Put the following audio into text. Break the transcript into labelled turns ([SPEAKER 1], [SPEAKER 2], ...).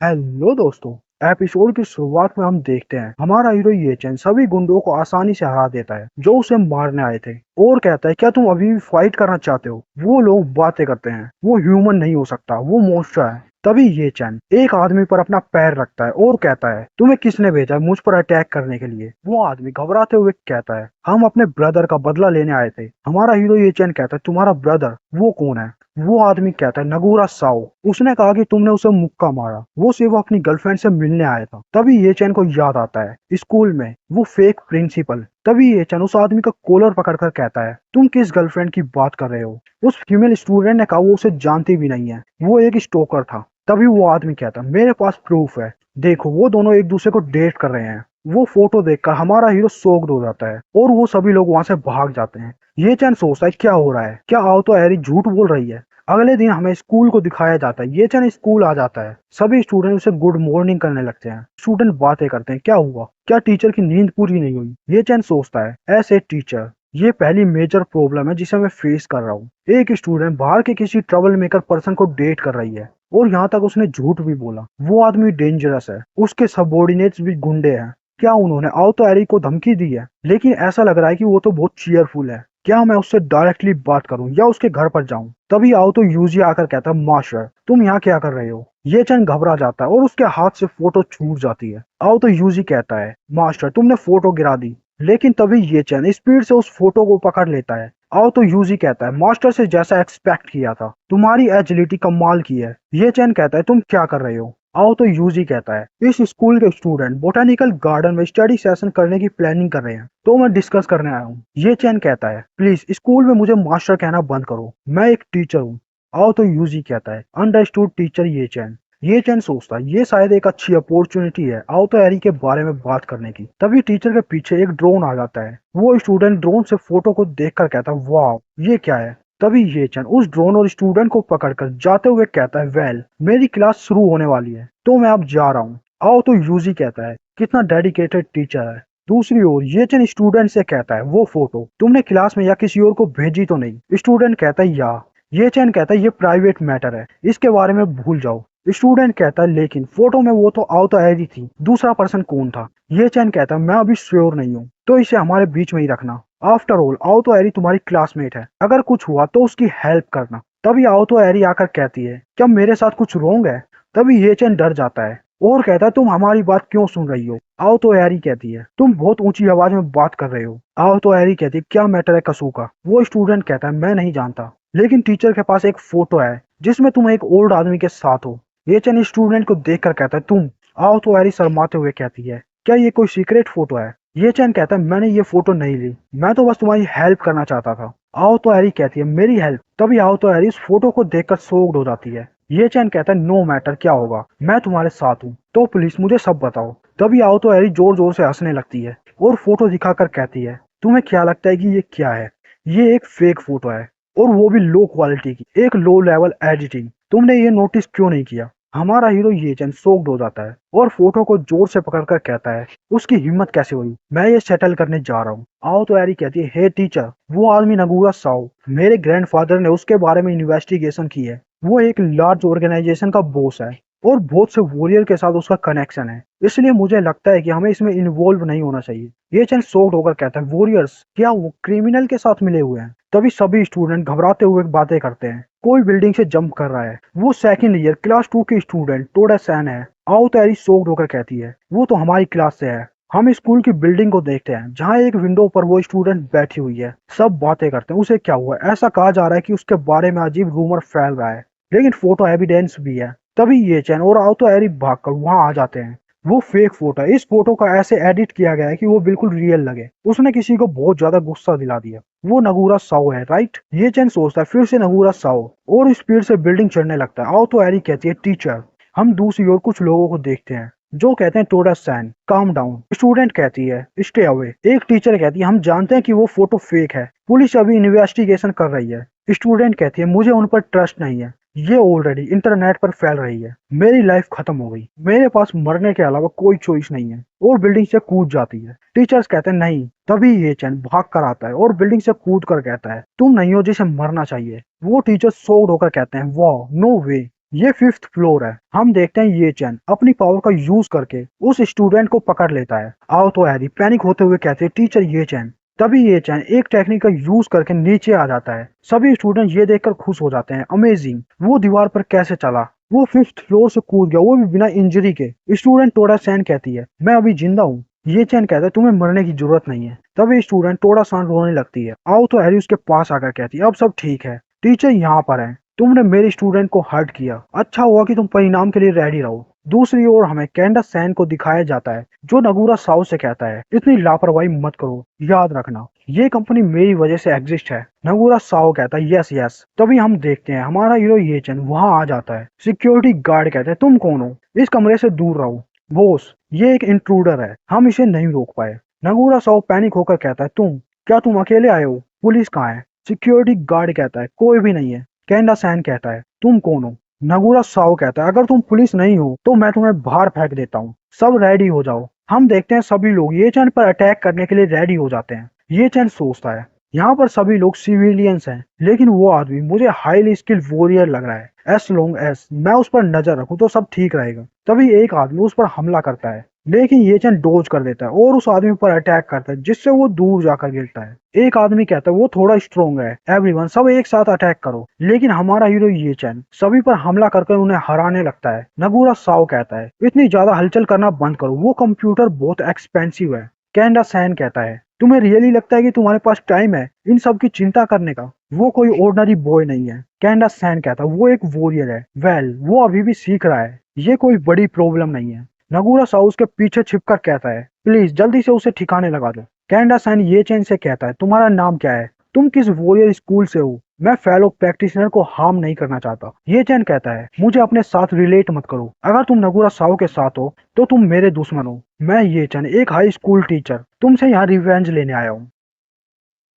[SPEAKER 1] Hello दोस्तों। Episode की शुरुआत में हम देखते हैं हमारा हीरो ये चैन सभी गुंडों को आसानी से हरा देता है जो उसे मारने आए थे और कहता है क्या तुम अभी भी फाइट करना चाहते हो। वो लोग बातें करते हैं वो ह्यूमन नहीं हो सकता, वो मॉन्स्टर है। तभी ये चैन एक आदमी पर अपना पैर रखता है और कहता है तुम्हें किसने भेजा है मुझ पर अटैक करने के लिए। वो आदमी घबराते हुए कहता है हम अपने ब्रदर का बदला लेने आए थे। हमारा हीरो ये चैन कहता है तुम्हारा ब्रदर वो कौन है। वो आदमी कहता है नगूरा साओ। उसने कहा कि तुमने उसे मुक्का मारा, वो सिर्फ अपनी गर्लफ्रेंड से मिलने आया था। तभी ये चैन को याद आता है स्कूल में वो फेक प्रिंसिपल। तभी ये चैन उस आदमी का कॉलर पकड़कर कहता है तुम किस गर्लफ्रेंड की बात कर रहे हो। उस फीमेल स्टूडेंट ने कहा वो उसे जानती भी नहीं है, वो एक स्टोकर था। तभी वो आदमी कहता मेरे पास प्रूफ है, देखो वो दोनों एक दूसरे को डेट कर रहे हैं। वो फोटो देखकर हमारा हीरो शॉक्ड हो जाता है और वो सभी लोग वहां से भाग जाते हैं। ये चैन सोचता है क्या हो रहा है, क्या आओ तो एरी झूठ बोल रही है। अगले दिन हमें स्कूल को दिखाया जाता है। ये चैन स्कूल आ जाता है, सभी स्टूडेंट उसे गुड मॉर्निंग करने लगते हैं। स्टूडेंट बातें करते हैं क्या हुआ, क्या टीचर की नींद पूरी नहीं हुई। ये चैन सोचता है ऐसे टीचर ये पहली मेजर प्रॉब्लम है जिसे मैं फेस कर रहा हूँ। एक स्टूडेंट बाहर के किसी ट्रबल मेकर पर्सन को डेट कर रही है और यहाँ तक उसने झूठ भी बोला। वो आदमी डेंजरस है, उसके सबॉर्डिनेट्स भी गुंडे हैं। क्या उन्होंने आओ तो एरी को धमकी दी है, लेकिन ऐसा लग रहा है कि वो तो बहुत चीयरफुल है। क्या मैं उससे डायरेक्टली बात करूं या उसके घर पर जाऊं। तभी आओ तो यूजी आकर कहता है मास्टर तुम यहाँ क्या कर रहे हो। ये चंद घबरा जाता है और उसके हाथ से फोटो छूट जाती है। आओ तो यूजी कहता है मास्टर तुमने फोटो गिरा दी। लेकिन तभी ये चंद स्पीड से उस फोटो को पकड़ लेता है। आओ तो यूजी कहता है मास्टर से जैसा एक्सपेक्ट किया था, तुम्हारी एजिलिटी कमाल की है। ये चैन कहता है तुम क्या कर रहे हो। आओ तो यूजी कहता है इस स्कूल के स्टूडेंट बोटानिकल गार्डन में स्टडी सेशन करने की प्लानिंग कर रहे हैं तो मैं डिस्कस करने आया हूँ। ये चैन कहता है प्लीज स्कूल में मुझे मास्टर कहना बंद करो, मैं एक टीचर हूँ। आओ तो यूजी कहता है अंडरस्टूड टीचर। ये चैन सोचता है ये शायद एक अच्छी अपॉर्चुनिटी है आओ तो एरी के बारे में बात करने की। तभी टीचर के पीछे एक ड्रोन आ जाता है। वो स्टूडेंट ड्रोन से फोटो को देखकर कहता है वाह ये क्या है। तभी ये चैन उस ड्रोन और स्टूडेंट को पकड़कर जाते हुए कहता है वेल मेरी क्लास शुरू होने वाली है तो मैं अब जा रहा हूँ। आओ तो यूजी कहता है कितना डेडिकेटेड टीचर है। दूसरी ओर ये चैन स्टूडेंट से कहता है वो फोटो तुमने क्लास में या किसी और को भेजी तो नहीं। स्टूडेंट कहता है या। ये चैन कहता है ये प्राइवेट मैटर है, इसके बारे में भूल जाओ। स्टूडेंट कहता है लेकिन फोटो में वो तो आओ तो एरी थी, दूसरा पर्सन कौन था। ये चैन कहता है मैं अभी श्योर नहीं हूँ तो इसे हमारे बीच में ही रखना। आफ्टर ऑल आओ तो एरी तुम्हारी क्लासमेट है, अगर कुछ हुआ तो उसकी हेल्प करना। तभी आओ तो एरी आकर कहती है क्या मेरे साथ कुछ रॉन्ग है। तभी ये चैन डर जाता है और कहता है तुम हमारी बात क्यों सुन रही हो। आओ तो एरी कहती है तुम बहुत ऊंची आवाज में बात कर रहे हो। आओ तो एरी कहती है क्या मैटर है कसू का। वो स्टूडेंट कहता है मैं नहीं जानता, लेकिन टीचर के पास एक फोटो है जिसमें तुम एक ओल्ड आदमी के साथ हो। ये चैन स्टूडेंट को देखकर कहता है तुम। आओ तो एरी शर्माते हुए कहती है क्या ये कोई सीक्रेट फोटो है। ये चैन कहता है मैंने ये फोटो नहीं ली, मैं तो बस तुम्हारी हेल्प करना चाहता था। आओ तो एरी कहती है मेरी हेल्प। तभी आओ तो एरी इस फोटो को देखकर शॉक्ड हो जाती है। ये चैन कहता है नो मैटर क्या होगा, मैं तुम्हारे साथ हूँ तो प्लीज मुझे सब बताओ। तभी आओ तो एरी जोर जोर से हंसने लगती है और फोटो दिखाकर कहती है तुम्हें क्या लगता है कि ये क्या है। ये एक फेक फोटो है और वो भी लो क्वालिटी की, एक लो लेवल एडिटिंग। तुमने ये नोटिस क्यों नहीं किया। हमारा हीरो ये चैन शॉक्ड हो जाता है और फोटो को जोर से पकड़कर कहता है उसकी हिम्मत कैसे हुई, मैं ये सेटल करने जा रहा हूँ। आओ तो एरी कहती है हे टीचर वो आदमी नगूरा साओ, मेरे ग्रैंडफादर ने उसके बारे में इन्वेस्टिगेशन की है। वो एक लार्ज ऑर्गेनाइजेशन का बॉस है और बहुत से वॉरियर के साथ उसका कनेक्शन है, इसलिए मुझे लगता है कि हमें इसमें इन्वॉल्व नहीं होना चाहिए। ये चैन शॉक्ड होकर कहता है वॉरियर्स, क्या वो क्रिमिनल के साथ मिले हुए हैं। तभी सभी स्टूडेंट घबराते हुए बातें करते हैं। कोई बिल्डिंग से जंप कर रहा है, वो सेकंड ईयर क्लास 2 की स्टूडेंट टोडा सैन है। आओ तो एरी शॉक्ड होकर कहती है वो तो हमारी क्लास से है। हम स्कूल की बिल्डिंग को देखते हैं जहाँ एक विंडो पर वो स्टूडेंट बैठी हुई है। सब बातें करते हैं उसे क्या हुआ, ऐसा कहा जा रहा है कि उसके बारे में अजीब रूमर फैल रहा है, लेकिन फोटो एविडेंस भी है। तभी ये चैन और आओ तो एरी भागकर वहां आ जाते हैं। वो फेक फोटो है, इस फोटो का ऐसे एडिट किया गया है कि वो बिल्कुल रियल लगे। उसने किसी को बहुत ज्यादा गुस्सा दिला दिया। वो नगूरा साओ है राइट। ये चैन सोचता है फिर से नगूरा साओ और स्पीड से बिल्डिंग चढ़ने लगता है। आओ तो एरी कहती है टीचर। हम दूसरी ओर कुछ लोगों को देखते हैं जो कहते हैं Toda san calm down. Student कहती है स्टे अवे। एक टीचर कहती है हम जानते हैं कि वो फोटो फेक है, पुलिस अभी इन्वेस्टिगेशन कर रही है। स्टूडेंट कहती है मुझे उन पर ट्रस्ट नहीं है, ये ऑलरेडी इंटरनेट पर फैल रही है, मेरी लाइफ खत्म हो गई, मेरे पास मरने के अलावा कोई चॉइस नहीं है। और बिल्डिंग से कूद जाती है। टीचर्स कहते हैं नहीं। तभी ये चैन भाग कर आता है और बिल्डिंग से कूद कर कहता है तुम नहीं हो जिसे मरना चाहिए। वो टीचर शॉक्ड होकर कहते हैं वाह नो वे, ये 5th फ्लोर है। हम देखते हैं ये चैन अपनी पावर का यूज करके उस स्टूडेंट को पकड़ लेता है। आओ तो हैरी पैनिक होते हुए कहते हैं टीचर ये चैन। तभी ये चैन एक टेक्निक का यूज करके नीचे आ जाता है। सभी स्टूडेंट ये देखकर खुश हो जाते हैं, अमेजिंग, वो दीवार पर कैसे चला, वो 5th फ्लोर से कूद गया, वो भी बिना इंजरी के। स्टूडेंट टोडा सैन कहती है मैं अभी जिंदा हूँ। ये चैन कहता है तुम्हें मरने की जरूरत नहीं है। तभी स्टूडेंट टोडा सान रोने लगती है। आओ तो हैरी उसके पास आकर कहती है अब सब ठीक है, टीचर यहाँ पर है, तुमने मेरे स्टूडेंट को हर्ट किया, अच्छा हुआ कि तुम परिणाम के लिए रेडी रहो। दूसरी ओर हमें कैंडस सैन को दिखाया जाता है जो नगूरा साउ से कहता है इतनी लापरवाही मत करो, याद रखना ये कंपनी मेरी वजह से एग्जिस्ट है। नगूरा साओ कहता है यस यस। तभी हम देखते हैं हमारा हीरो ये चैन वहां आ जाता है। सिक्योरिटी गार्ड कहते हैं तुम कौन हो, इस कमरे से दूर रहो। बॉस ये एक इंट्रूडर है, हम इसे नहीं रोक पाए। नगूरा साओ पैनिक होकर कहता है तुम अकेले आए हो, पुलिस कहाँ है। सिक्योरिटी गार्ड कहता है कोई भी नहीं है। कैंडा सैन कहता है तुम कौन हो। नगूरा साओ कहता है अगर तुम पुलिस नहीं हो तो मैं तुम्हें बाहर फेंक देता हूँ, सब रेडी हो जाओ। हम देखते हैं सभी लोग ये चैन पर अटैक करने के लिए रेडी हो जाते हैं। ये चैन सोचता है यहाँ पर सभी लोग सिविलियंस हैं, लेकिन वो आदमी मुझे हाईली स्किल्ड वॉरियर लग रहा है, एस लॉन्ग एस मैं उस पर नजर रखूं तो सब ठीक रहेगा। तभी एक आदमी उस पर हमला करता है, लेकिन ये चैन डोज कर देता है और उस आदमी पर अटैक करता है जिससे वो दूर जाकर गिरता है। एक आदमी कहता है वो थोड़ा स्ट्रोंग है, एवरीवन सब एक साथ अटैक करो। लेकिन हमारा हीरो ये चैन सभी पर हमला करके उन्हें हराने लगता है। नगूरा साओ कहता है इतनी ज्यादा हलचल करना बंद करो, वो कंप्यूटर बहुत एक्सपेंसिव है। कैंडा सैन कहता है तुम्हें रियली लगता है कि तुम्हारे पास टाइम है इन सब की चिंता करने का, वो कोई ऑर्डिनरी बॉय नहीं है। कैंडा सैन कहता है वो एक वॉरियर है, वेल वो अभी भी सीख रहा है, ये कोई बड़ी प्रॉब्लम नहीं है। नगूरा साउ उसके पीछे छिपकर कहता है प्लीज जल्दी से उसे ठिकाने लगा दो। कैंडा सैन ये चैन से कहता है तुम्हारा नाम क्या है, तुम किस वॉरियर स्कूल से हो, मैं फेलो प्रैक्टिशनर को हार्म नहीं करना चाहता। ये चैन कहता है मुझे अपने साथ रिलेट मत करो, अगर तुम नगूरा साओ के साथ हो तो तुम मेरे दुश्मन हो। मैं ये चैन एक हाई स्कूल टीचर तुमसे यहाँ रिवेंज लेने आया हूँ।